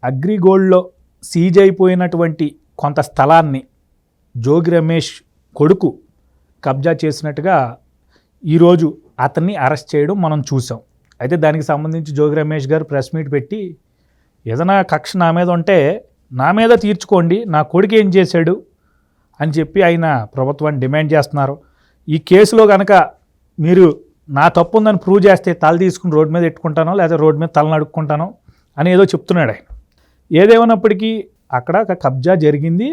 అగ్రిగోల్డ్లో seize అయిపోయినటువంటి కొంత స్థలాన్ని జోగి రమేష్ కొడుకు కబ్జా చేసినట్టుగా ఈరోజు అతన్ని అరెస్ట్ చేయడం మనం చూసాం. అయితే దానికి సంబంధించి జోగి రమేష్ గారు ప్రెస్ మీట్ పెట్టి ఏదైనా కక్ష నా మీద ఉంటే నా మీద తీర్చుకోండి, నా కొడుకు ఏం చేశాడు అని చెప్పి ఆయన ప్రభుత్వాన్ని డిమాండ్ చేస్తున్నారు. ఈ కేసులో కనుక మీరు నా తప్పు ఉందని ప్రూవ్ చేస్తే తల తీసుకుని రోడ్డు మీద ఎట్టుకుంటానో లేదా రోడ్డు మీద తల నడుక్కుంటానో అని ఏదో చెప్తున్నాడు ఆయన. ఏదేమన్నప్పటికీ అక్కడ ఒక కబ్జా జరిగింది,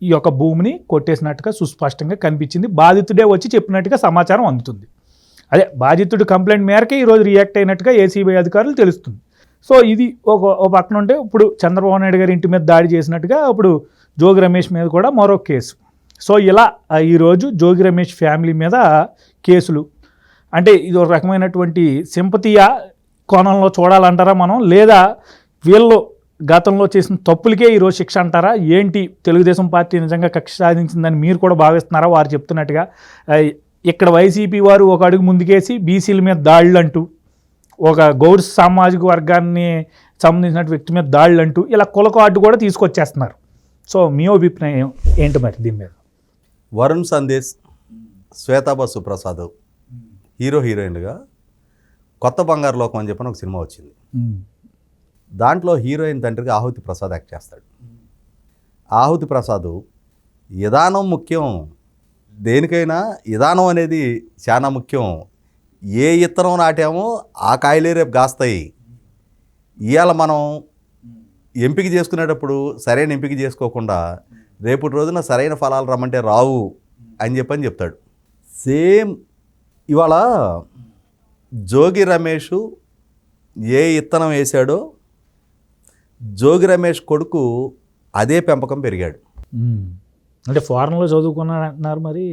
ఈ యొక్క భూమిని కొట్టేసినట్టుగా సుస్పష్టంగా కనిపించింది. బాధితుడే వచ్చి చెప్పినట్టుగా సమాచారం అందుతుంది. అదే బాధితుడు కంప్లైంట్ మేరకే ఈరోజు రియాక్ట్ అయినట్టుగా ఏసీబీ అధికారులు తెలుస్తుంది. సో ఇది ఒక పక్కన ఉంటే ఇప్పుడు చంద్రబాబు నాయుడు గారి ఇంటి మీద దాడి చేసినట్టుగా ఇప్పుడు జోగి రమేష్ మీద కూడా మరో కేసు. సో ఇలా ఈరోజు జోగి రమేష్ ఫ్యామిలీ మీద కేసులు. అంటే ఇది ఒక రకమైనటువంటి సింపతియా కోణంలో చూడాలంటారా మనం, లేదా వీళ్ళు గతంలో చేసిన తప్పులకే ఈరోజు శిక్ష అంటారా ఏంటి? తెలుగుదేశం పార్టీ నిజంగా కక్ష సాధించిందని మీరు కూడా భావిస్తున్నారా? వారు చెప్తున్నట్టుగా ఇక్కడ వైసీపీ వారు ఒక అడుగు ముందుకేసి బీసీల మీద దాడులు అంటూ, ఒక గౌర సామాజిక వర్గాన్ని సంబంధించిన వ్యక్తి మీద దాడులు అంటూ ఇలా కులకాటు కూడా తీసుకొచ్చేస్తున్నారు. సో మీ అభిప్రాయం ఏంటి మరి దీని మీద? వరుణ్ సందేశ్, శ్వేతా బసు ప్రసాద్ హీరోయిన్గా కొత్త బంగారు లోకం అని చెప్పిన ఒక సినిమా వచ్చింది. దాంట్లో హీరోయిన్ తండ్రికి ఆహుతి ప్రసాద్ యాక్ట్ చేస్తాడు. ఆహుతి ప్రసాద్ విధానం ముఖ్యం, దేనికైనా విధానం అనేది చాలా ముఖ్యం. ఏ ఇత్తనం నాటామో ఆ కాయలే రేపు కాస్తాయి. ఇవాళ మనం ఎంపిక చేసుకునేటప్పుడు సరైన ఎంపిక చేసుకోకుండా రేపటి రోజున సరైన ఫలాలు రమ్మంటే రావు అని చెప్తాడు. సేమ్ ఇవాళ జోగి రమేష్ ఏ ఇత్తనం వేశాడో జోగి రమేష్ కొడుకు అదే పెంపకం పెరిగాడు. అంటే ఫారెన్లో చదువుకున్నాడు అంటున్నారు, మరి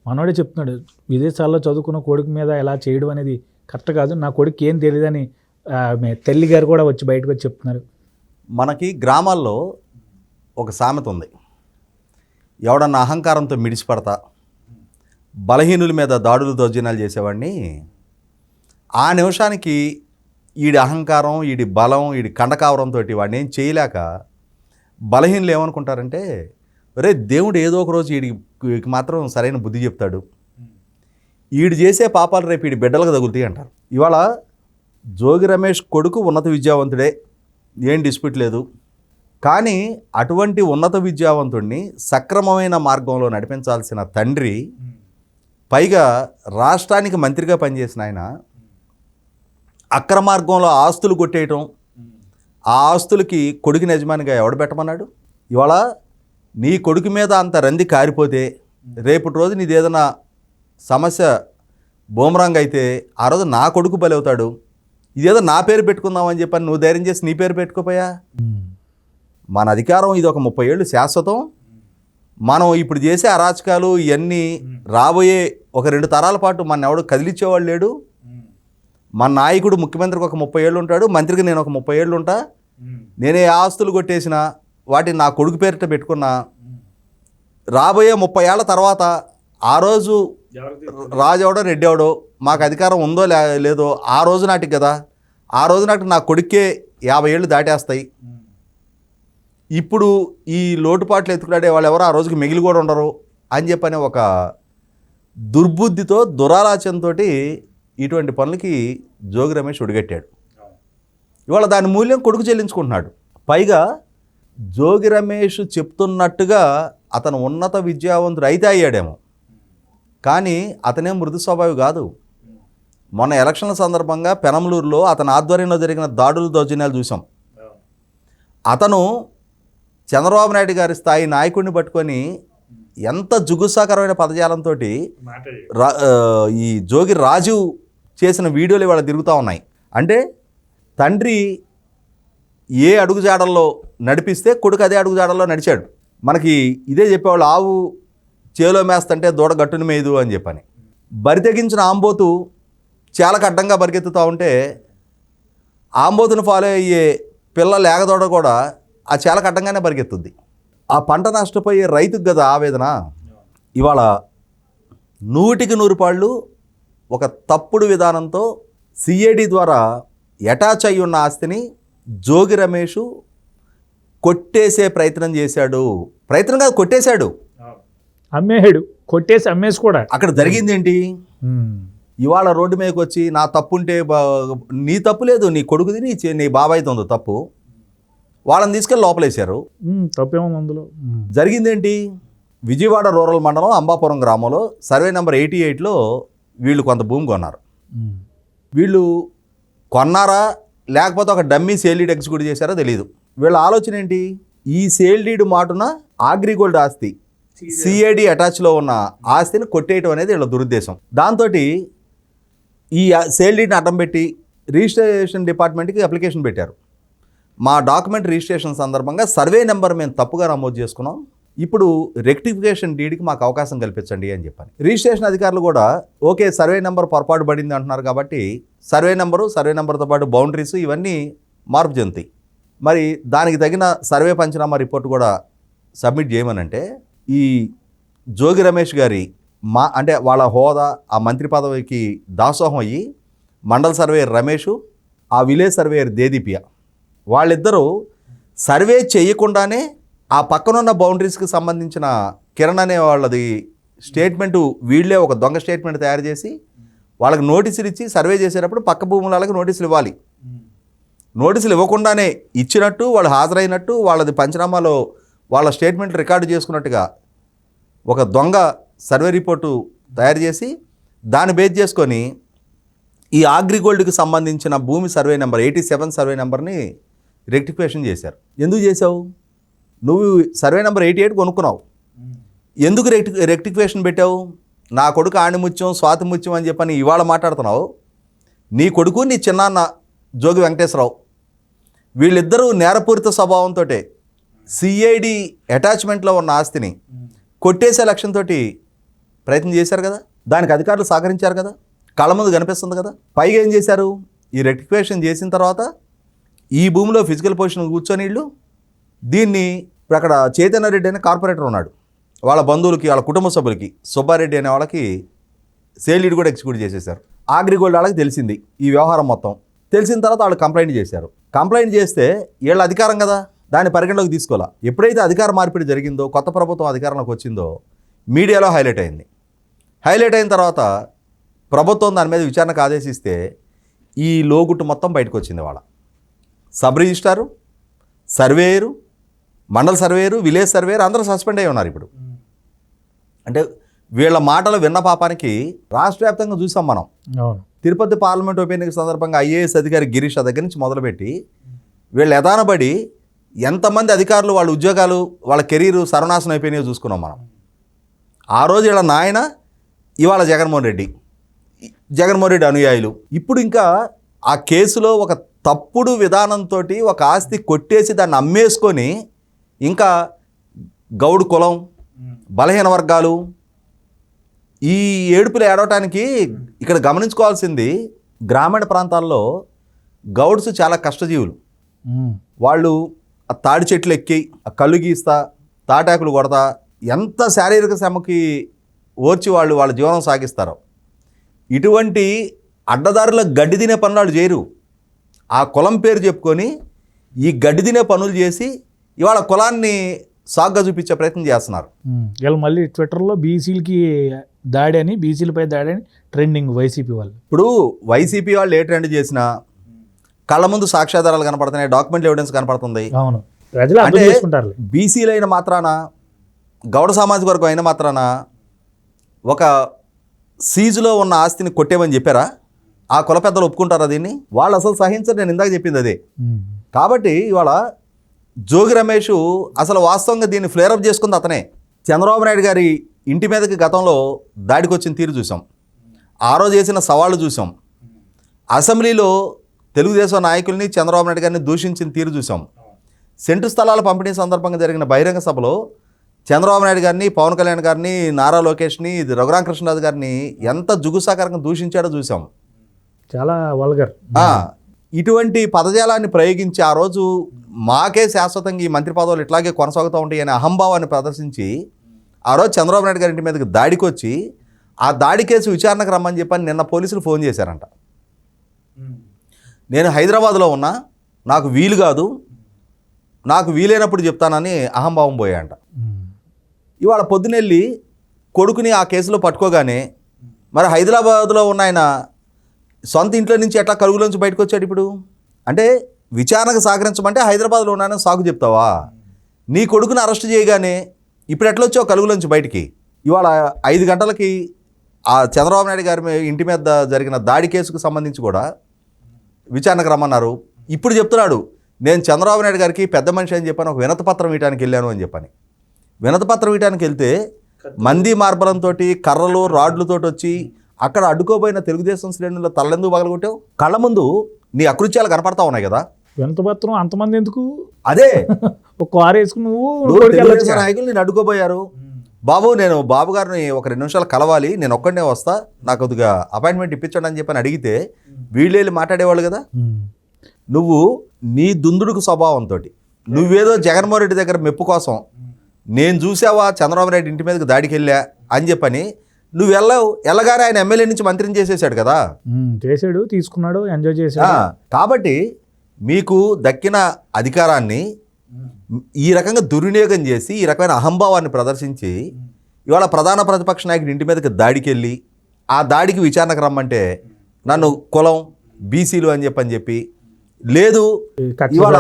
మనోడే చెప్తున్నాడు విదేశాల్లో చదువుకున్న కొడుకు మీద ఎలా చేయడం అనేది కరెక్ట్ కాదు, నా కొడుకు ఏం తెలియదని తల్లి గారు కూడా వచ్చి బయటకు వచ్చి చెప్తున్నారు. మనకి గ్రామాల్లో ఒక సామెత ఉంది, ఎవడన్నా అహంకారంతో మిడిచిపడతా బలహీనుల మీద దాడులు దౌర్జన్యాలు చేసేవాడిని ఆ నిమిషానికి ఈడి అహంకారం, ఈడి బలం, ఈడి కండకావరంతో వాడిని ఏం చేయలేక బలహీనులు ఏమనుకుంటారంటే, ఒరే దేవుడు ఏదో ఒక రోజు వీడికి మాత్రం సరైన బుద్ధి చెప్తాడు, ఈడు చేసే పాపాలు రేపు ఈడి బిడ్డలకు తగులుతాయి అంటారు. ఇవాళ జోగి రమేష్ కొడుకు ఉన్నత విద్యావంతుడే, ఏం డిస్ప్యూట్ లేదు. కానీ అటువంటి ఉన్నత విద్యావంతుడిని సక్రమమైన మార్గంలో నడిపించాల్సిన తండ్రి, పైగా రాష్ట్రానికి మంత్రిగా పనిచేసిన ఆయన అక్రమార్గంలో ఆస్తులు కొట్టేయటం, ఆ ఆస్తులకి కొడుకుని యజమానిగా ఎవడు పెట్టమన్నాడు? ఇవాళ నీ కొడుకు మీద అంత రంది కారిపోతే రేపటి రోజు నీది ఏదైనా సమస్య బూమరాంగ్ అయితే ఆ రోజు నా కొడుకు బలి అవుతాడు. ఇదేదో నా పేరు పెట్టుకుందామని చెప్పని నువ్వు ధైర్యం చేసి నీ పేరు పెట్టుకోపోయా? మన అధికారం ఇది ఒక 30 ఏళ్ళు శాశ్వతం. మనం ఇప్పుడు చేసే అరాచకాలు ఇవన్నీ రాబోయే ఒక 2 తరాల పాటు మన ఎవడు కదిలిచ్చేవాళ్ళు లేడు. మన నాయకుడు ముఖ్యమంత్రికి ఒక 30 ఏళ్ళు ఉంటాడు, మంత్రికి నేను ఒక 30 ఏళ్ళు ఉంటా. నేనే ఆస్తులు కొట్టేసిన వాటిని నా కొడుకు పేరిట పెట్టుకున్నా, రాబోయే 30 ఏళ్ల తర్వాత ఆ రోజు రాజెవడో రెడ్డెవడో మాకు అధికారం ఉందో లేదో ఆ రోజు నాటికి కదా, ఆ రోజు నాటికి నా కొడుకే 50 ఏళ్ళు దాటేస్తాయి. ఇప్పుడు ఈ లోటుపాట్లు ఎత్తుకులాడే వాళ్ళు ఎవరో ఆ రోజుకి మిగిలి కూడా ఉండరు అని చెప్పని ఒక దుర్బుద్ధితో దురాలోచనతో ఇటువంటి పనులకి జోగి రమేష్ ఒడిగట్టాడు. ఇవాళ దాని మూల్యం కొడుకు చెల్లించుకుంటున్నాడు. పైగా జోగి రమేష్ చెప్తున్నట్టుగా అతను ఉన్నత విద్యావంతుడు అయితే అయ్యాడేమో, కానీ అతనేం మృదు స్వభావి కాదు. మొన్న ఎలక్షన్ల సందర్భంగా పెనమలూరులో అతని ఆధ్వర్యంలో జరిగిన దాడులు దౌర్జన్యాలు చూసాం. అతను చంద్రబాబు నాయుడు గారి స్థాయి నాయకుడిని పట్టుకొని ఎంత జుగుసాకరమైన పదజాలంతో ఈ జోగి రాజు చేసిన వీడియోలు ఇవాళ తిరుగుతూ ఉన్నాయి. అంటే తండ్రి ఏ అడుగుజాడల్లో నడిపిస్తే కొడుకు అదే అడుగుజాడల్లో నడిచాడు. మనకి ఇదే చెప్పేవాళ్ళు, ఆవు చేలో మేస్తంటే దూడ గట్టుని మేదు అని చెప్పని. బరి తెగించిన ఆంబోతు చాలా అడ్డంగా పరిగెత్తుతూ ఉంటే ఆంబోతును ఫాలో అయ్యే పిల్ల లేగదోడ కూడా ఆ చాలా అడ్డంగానే పరిగెత్తుద్ది. ఆ పంట నష్టపోయే రైతుకు కదా ఆవేదన. ఇవాళ 100కి 100 పాళ్ళు ఒక తప్పుడు విధానంతో సిఐడి ద్వారా అటాచ్ అయి ఉన్న ఆస్తిని జోగి రమేష్ కొట్టేసే ప్రయత్నం చేశాడు. ప్రయత్నం కాదు, కొట్టేశాడు. అమ్మేహాడు, కొట్టేసి అమ్మేసి కూడా. అక్కడ జరిగింది ఏంటి? ఇవాళ రోడ్డు మీదకి వచ్చి నా తప్పు ఉంటే నీ తప్పు లేదు, నీ కొడుకుది నీ బాబాయ్తో ఉంది తప్పు, వాళ్ళని తీసుకెళ్ళి లోపలేశారు. తప్పేముంది అందులో? జరిగిందేంటి? విజయవాడ రూరల్ మండలం అంబాపురం గ్రామంలో సర్వే నెంబర్ 88లో వీళ్ళు కొంత భూమి కొన్నారు. వీళ్ళు కొన్నారా లేకపోతే ఒక డమ్మీ సేల్ డీడ్ ఎగ్జిక్యూట్ చేశారో తెలియదు. వీళ్ళ ఆలోచన ఏంటి? ఈ సేల్ డీడ్ మాటున అగ్రిగోల్డ్ ఆస్తి సిఐడి అటాచ్లో ఉన్న ఆస్తిని కొట్టేయటం అనేది వీళ్ళ దురుద్దేశం. దాంతో ఈ సేల్ డీడ్ని అడ్డం పెట్టి రిజిస్ట్రేషన్ డిపార్ట్మెంట్కి అప్లికేషన్ పెట్టారు. మా డాక్యుమెంట్ రిజిస్ట్రేషన్ సందర్భంగా సర్వే నెంబర్ మేము తప్పుగా నమోదు చేసుకున్నాం, ఇప్పుడు రెక్టిఫికేషన్ డీడ్కి మాకు అవకాశం కల్పించండి అని చెప్పాను. రిజిస్ట్రేషన్ అధికారులు కూడా ఓకే సర్వే నెంబర్ పొరపాటు పడింది అంటున్నారు కాబట్టి సర్వే నెంబర్తో పాటు బౌండరీస్ ఇవన్నీ మార్పు చెందుతాయి. మరి దానికి తగిన సర్వే పంచనామా రిపోర్ట్ కూడా సబ్మిట్ చేయమనంటే ఈ జోగి రమేష్ గారి అంటే వాళ్ళ హోదా ఆ మంత్రి పదవికి దాసోహం అయ్యి మండల సర్వేయర్ రమేషు, ఆ విలేజ్ సర్వేయర్ దేదీపియా వాళ్ళిద్దరూ సర్వే చేయకుండానే ఆ పక్కనున్న బౌండరీస్కి సంబంధించిన కిరణ్ అనే వాళ్ళది స్టేట్మెంటు వీళ్ళే ఒక దొంగ స్టేట్మెంట్ తయారు చేసి వాళ్ళకి నోటీసులు ఇచ్చి సర్వే చేసేటప్పుడు పక్క భూములకి నోటీసులు ఇవ్వాలి. నోటీసులు ఇవ్వకుండానే ఇచ్చినట్టు వాళ్ళు హాజరైనట్టు వాళ్ళది పంచనామాలో వాళ్ళ స్టేట్మెంట్ రికార్డు చేసుకున్నట్టుగా ఒక దొంగ సర్వే రిపోర్టు తయారు చేసి దాన్ని బేస్ చేసుకొని ఈ అగ్రిగోల్డ్కి సంబంధించిన భూమి సర్వే నెంబర్ 87 సర్వే నెంబర్ని రెక్టిఫికేషన్ చేశారు. ఎందుకు చేసావు? నువ్వు సర్వే నెంబర్ 88 కొనుక్కున్నావు, ఎందుకు రెక్టిఫికేషన్ పెట్టావు? నా కొడుకు ఆణిముత్యం స్వాతి ముత్యం అని చెప్పని ఇవాళ మాట్లాడుతున్నావు. నీ కొడుకు నీ చిన్నాన్న జోగి వెంకటేశ్వరరావు వీళ్ళిద్దరూ నేరపూరిత స్వభావంతో సిఐడి అటాచ్మెంట్లో ఉన్న ఆస్తిని కొట్టేసే లక్ష్యంతో ప్రయత్నం చేశారు కదా, దానికి అధికారులు సహకరించారు కదా, కళ్ళ ముందు కనిపిస్తుంది కదా. పైగా ఏం చేశారు? ఈ రెక్టిఫికేషన్ చేసిన తర్వాత ఈ భూమిలో ఫిజికల్ పొజిషన్ కూర్చొని వీళ్ళు దీన్ని ఇప్పుడు అక్కడ చైతన్య రెడ్డి అనే కార్పొరేటర్ ఉన్నాడు, వాళ్ళ బంధువులకి వాళ్ళ కుటుంబ సభ్యులకి సుబ్బారెడ్డి అనే వాళ్ళకి సేల్ డీడ్ కూడా ఎగ్జిక్యూట్ చేసేసారు. అగ్రిగోల్డ్ వాళ్ళకి తెలిసింది ఈ వ్యవహారం మొత్తం. తెలిసిన తర్వాత వాళ్ళు కంప్లైంట్ చేశారు. కంప్లైంట్ చేస్తే వీళ్ళ అధికారం కదా, దాన్ని పరిగణలోకి తీసుకోవాలా. ఎప్పుడైతే అధికార మార్పిడి జరిగిందో, కొత్త ప్రభుత్వం అధికారంలోకి వచ్చిందో మీడియాలో హైలైట్ అయింది. హైలైట్ అయిన తర్వాత ప్రభుత్వం దాని మీద విచారణకు ఆదేశిస్తే ఈ లోగుట్టు మొత్తం బయటకు వచ్చింది. వాళ్ళ సబ్ రిజిస్ట్రారు, సర్వేయరు, మండల సర్వేయరు, విలేజ్ సర్వేయర్ అందరూ సస్పెండ్ అయి ఉన్నారు ఇప్పుడు. అంటే వీళ్ళ మాటలు విన్న పాపానికి రాష్ట్ర వ్యాప్తంగా చూసాం మనం. తిరుపతి పార్లమెంట్ ఉప ఎన్నిక సందర్భంగా ఐఏఎస్ అధికారి గిరీష్ దగ్గర నుంచి మొదలుపెట్టి వీళ్ళు ఎదానబడి ఎంతమంది అధికారులు వాళ్ళ ఉద్యోగాలు వాళ్ళ కెరీరు సర్వనాశనం అయిపోయినాయో చూసుకున్నాం మనం. ఆ రోజు వీళ్ళ నాయన, ఇవాళ జగన్మోహన్ రెడ్డి అనుయాయులు. ఇప్పుడు ఇంకా ఆ కేసులో ఒక తప్పుడు విధానంతో ఒక ఆస్తి కొట్టేసి దాన్ని అమ్మేసుకొని ఇంకా గౌడు కులం, బలహీన వర్గాలు ఈ ఏడుపులు ఏడవటానికి ఇక్కడ గమనించుకోవాల్సింది, గ్రామీణ ప్రాంతాల్లో గౌడ్స్ చాలా కష్టజీవులు. వాళ్ళు ఆ తాడి చెట్లు ఎక్కి ఆ కళ్ళు గీస్తా తాటాకులు కొడతా ఎంత శారీరక శ్రమకి ఓర్చి వాళ్ళ జీవనం సాగిస్తారో. ఇటువంటి అడ్డదారుల గడ్డి తినే పనులు వాళ్ళు చేయరు. ఆ కులం పేరు చెప్పుకొని ఈ గడ్డి తినే పనులు చేసి ఇవాళ కులాన్ని సాగ్గా చూపించే ప్రయత్నం చేస్తున్నారు. వీళ్ళు మళ్ళీ ట్విట్టర్లో బీసీలకి దాడి అని, బీసీలపై దాడి అని ట్రెండింగ్ వైసీపీ వాళ్ళు. ఇప్పుడు వైసీపీ వాళ్ళు ఏ ట్రెండ్ చేసినా కళ్ళ ముందు సాక్ష్యాధారాలు కనపడుతున్నాయి, డాక్యుమెంట్ ఎవిడెన్స్ కనపడుతుంది. అవును, ప్రజలు అర్థం చేసుకుంటారు. బీసీలు అయిన మాత్రాన, గౌడ సామాజిక వర్గం అయిన మాత్రాన ఒక సీజులో ఉన్న ఆస్తిని కొట్టేమని చెప్పారా? ఆ కుల పెద్దలు ఒప్పుకుంటారా దీన్ని? వాళ్ళు అసలు సహించరు. నేను ఇందాక చెప్పింది అదే. కాబట్టి ఇవాళ జోగి రమేష్ అసలు వాస్తవంగా దీన్ని ఫ్లేరప్ చేసుకుంది అతనే. చంద్రబాబు నాయుడు గారి ఇంటి మీదకి గతంలో దాడికి వచ్చిన తీరు చూసాం, ఆ రోజు చేసిన సవాళ్ళు చూసాం, అసెంబ్లీలో తెలుగుదేశం నాయకుల్ని చంద్రబాబు నాయుడు గారిని దూషించిన తీరు చూసాం. సెంటు స్థలాల పంపిణీ సందర్భంగా జరిగిన బహిరంగ సభలో చంద్రబాబు నాయుడు గారిని, పవన్ కళ్యాణ్ గారిని, నారా లోకేష్ని, రఘురామకృష్ణరాజు గారిని ఎంత జుగుసాకరంగా దూషించాడో చూసాం. చాలా వల్గర్. ఇటువంటి పదజాలాన్ని ప్రయోగించి ఆ రోజు మాకే శాశ్వతంగా ఈ మంత్రి పదవులు ఇట్లాగే కొనసాగుతూ ఉంటాయి అనే అహంభావాన్ని ప్రదర్శించి ఆ రోజు చంద్రబాబు నాయుడు గారి ఇంటి మీదకి దాడికి వచ్చి ఆ దాడి కేసు విచారణకు రమ్మని చెప్పని నిన్న పోలీసులు ఫోన్ చేశారంట. నేను హైదరాబాద్లో ఉన్నా, నాకు వీలు కాదు, నాకు వీలైనప్పుడు చెప్తానని అహంభావం పోయాయంట. ఇవాళ పొద్దునెళ్ళి కొడుకుని ఆ కేసులో పట్టుకోగానే మరి హైదరాబాద్లో ఉన్న ఆయన సొంత ఇంట్లో నుంచి ఎట్లా కలుగులోంచి బయటకు వచ్చాడు ఇప్పుడు? అంటే విచారణకు సహకరించమంటే హైదరాబాద్లో ఉన్నానని సాకు చెప్తావా? నీ కొడుకుని అరెస్ట్ చేయగానే ఇప్పుడు ఎట్లా వచ్చావు కలుగులోంచి బయటికి? ఇవాళ 5 గంటలకి ఆ చంద్రబాబు నాయుడు గారి ఇంటి మీద జరిగిన దాడి కేసుకు సంబంధించి కూడా విచారణకు రమ్మన్నారు. ఇప్పుడు చెప్తున్నాడు, నేను చంద్రబాబు నాయుడు గారికి పెద్ద మనిషి అని చెప్పని ఒక వినతిపత్రం ఇవ్వడానికి వెళ్ళాను అని చెప్పని. వినతిపత్రం ఇవ్వడానికి వెళ్తే మంది మార్బలంతో కర్రలు రాడ్లతో వచ్చి అక్కడ అడ్డుకోబోయిన తెలుగుదేశం శ్రేణుల్లో తలెందుకు పగలగొట్టావు? కళ్ళ ముందు నీ అకృత్యాలు కనపడతా ఉన్నాయి కదా. వినతిపత్రం అంతమంది ఎందుకు? అదే ఒక కారు వేసుకుని నువ్వు తెలుగుదేశం నాయకులు నేను అడ్డుకోబోయారు. బాబు నేను బాబు గారిని ఒక 2 నిమిషాలు కలవాలి, నేను ఒక్కడనే వస్తా, నాకు కొద్దిగా అపాయింట్మెంట్ ఇప్పించండి అని చెప్పని అడిగితే వీళ్ళు మాట్లాడేవాళ్ళు కదా. నువ్వు నీ దుందుడుకు స్వభావంతో నువ్వేదో జగన్మోహన్ రెడ్డి దగ్గర మెప్పు కోసం నేను చూసావా చంద్రబాబు నాయుడు ఇంటి మీదకి దాడికి వెళ్ళా అని చెప్పని నువ్వు వెళ్ళగానే ఆయన ఎమ్మెల్యే నుంచి మంత్రిని చేసేసాడు కదా. చేసాడు, తీసుకున్నాడు, ఎంజాయ్ చేశాడు. కాబట్టి మీకు దక్కిన అధికారాన్ని ఈ రకంగా దుర్వినియోగం చేసి ఈ రకమైన అహంభావాన్ని ప్రదర్శించి ఇవాళ ప్రధాన ప్రతిపక్ష నాయకుడి ఇంటి మీదకి దాడికి వెళ్ళి ఆ దాడికి విచారణకు రమ్మంటే నన్ను కులం బీసీలు అని చెప్పి లేదు. ఇవాళ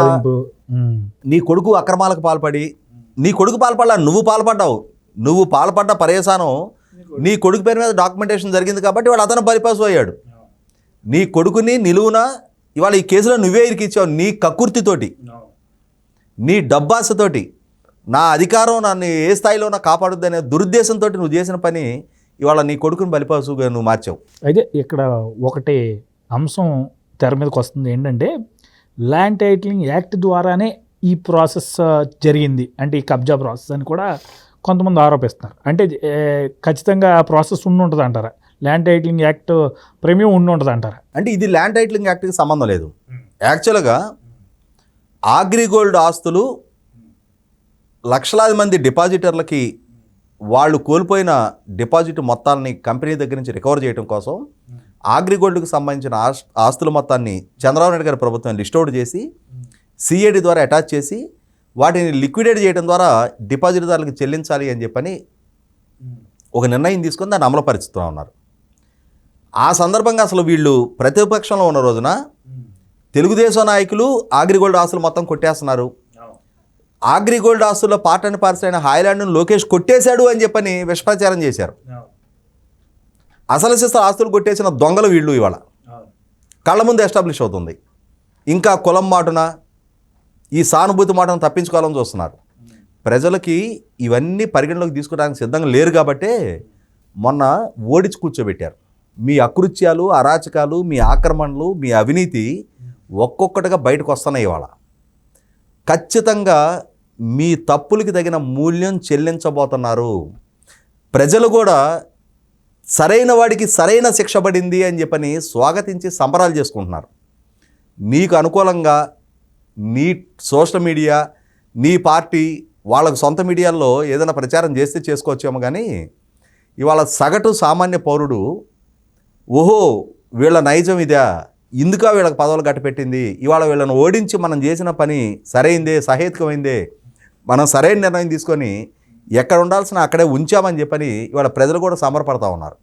నీ కొడుకు అక్రమాలకు పాల్పడి నీ కొడుకు పాల్పడ్డా, నువ్వు పాల్పడ్డావు, నువ్వు పాల్పడ్డ పర్యవసానం నీ కొడుకు పేరు మీద డాక్యుమెంటేషన్ జరిగింది కాబట్టి వాడు అతను బైపాస్ అయ్యాడు. నీ కొడుకుని నిలువున ఇవాళ ఈ కేసులో నువ్వే ఇరికిచ్చావు. నీ కక్కుర్తితోటి, నీ డబ్బాసతోటి, నా అధికారం నన్ను ఏ స్థాయిలో కాపాడుద్ది అనే దురుద్దేశంతో నువ్వు చేసిన పని ఇవాళ నీ కొడుకుని బలిపాసుగా నువ్వు మార్చావు. అయితే ఇక్కడ ఒకటి అంశం తెర మీదకి వస్తుంది ఏంటంటే, ల్యాండ్ టైటిలింగ్ యాక్ట్ ద్వారానే ఈ ప్రాసెస్ జరిగింది, అంటే ఈ కబ్జా ప్రాసెస్ అని కూడా కొంతమంది ఆరోపిస్తున్నారు. అంటే ఖచ్చితంగా ఆ ప్రాసెస్ ఉంటుంది అంటారా? ల్యాండ్ టైటిలింగ్ యాక్ట్ ప్రేమియం ఉంటుంది అంటారా? అంటే ఇది ల్యాండ్ టైటిలింగ్ యాక్ట్కి సంబంధం లేదు. యాక్చువల్గా అగ్రిగోల్డ్ ఆస్తులు లక్షలాది మంది డిపాజిటర్లకి వాళ్ళు కోల్పోయిన డిపాజిట్ మొత్తాలని కంపెనీ దగ్గర నుంచి రికవర్ చేయడం కోసం అగ్రిగోల్డ్కి సంబంధించిన ఆస్తుల మొత్తాన్ని చంద్రబాబు నాయుడు గారి ప్రభుత్వం లిస్ట్ అవుట్ చేసి సిఐడి ద్వారా అటాచ్ చేసి వాటిని లిక్విడేట్ చేయడం ద్వారా డిపాజిట్దారులకు చెల్లించాలి అని చెప్పని ఒక నిర్ణయం తీసుకొని దాన్ని అమలుపరుస్తూ ఉన్నారు. ఆ సందర్భంగా అసలు వీళ్ళు ప్రతిపక్షంలో ఉన్న రోజున తెలుగుదేశం నాయకులు అగ్రిగోల్డ్ ఆస్తులు మొత్తం కొట్టేస్తున్నారు, అగ్రిగోల్డ్ ఆస్తుల్లో పార్ట్ అండ్ పార్సల్ అయిన హాయ్లాండ్ను లోకేష్ కొట్టేశాడు అని చెప్పని విషప్రచారం చేశారు. అసలు శిస్తు ఆస్తులు కొట్టేసిన దొంగలు వీళ్ళు ఇవాళ కళ్ళ ముందు ఎస్టాబ్లిష్ అవుతుంది. ఇంకా కులం మాటున ఈ సానుభూతి మాటను తప్పించుకోవాలని చూస్తున్నారు. ప్రజలకి ఇవన్నీ పరిగణలోకి తీసుకోవడానికి సిద్ధంగా లేరు కాబట్టే మొన్న ఓడించి కూర్చోబెట్టారు. మీ అకృత్యాలు, అరాచకాలు, మీ ఆక్రమణలు, మీ అవినీతి ఒక్కొక్కటిగా బయటకు వస్తున్నాయి. ఇవాళ ఖచ్చితంగా మీ తప్పులకి తగిన మూల్యం చెల్లించబోతున్నారు. ప్రజలు కూడా సరైన వాడికి సరైన శిక్ష పడింది అని చెప్పని స్వాగతించి సంబరాలు చేసుకుంటున్నారు. నీకు అనుకూలంగా నీ సోషల్ మీడియా, నీ పార్టీ వాళ్ళకు సొంత మీడియాల్లో ఏదైనా ప్రచారం చేస్తే చేసుకోవచ్చేమో, కానీ ఇవాళ సగటు సామాన్య పౌరుడు ఓహో వీళ్ళ నైజం ఇదా, ఇందుక వీళ్ళకి పదవులు గట్టపెట్టింది, ఇవాళ వీళ్ళని ఓడించి మనం చేసిన పని సరైందే, సహేతుకమైందే, మనం సరైన నిర్ణయం తీసుకొని ఎక్కడ ఉండాల్సిన అక్కడే ఉంచామని చెప్పని ఇవాళ ప్రజలు కూడా సంబరపడతా ఉన్నారు.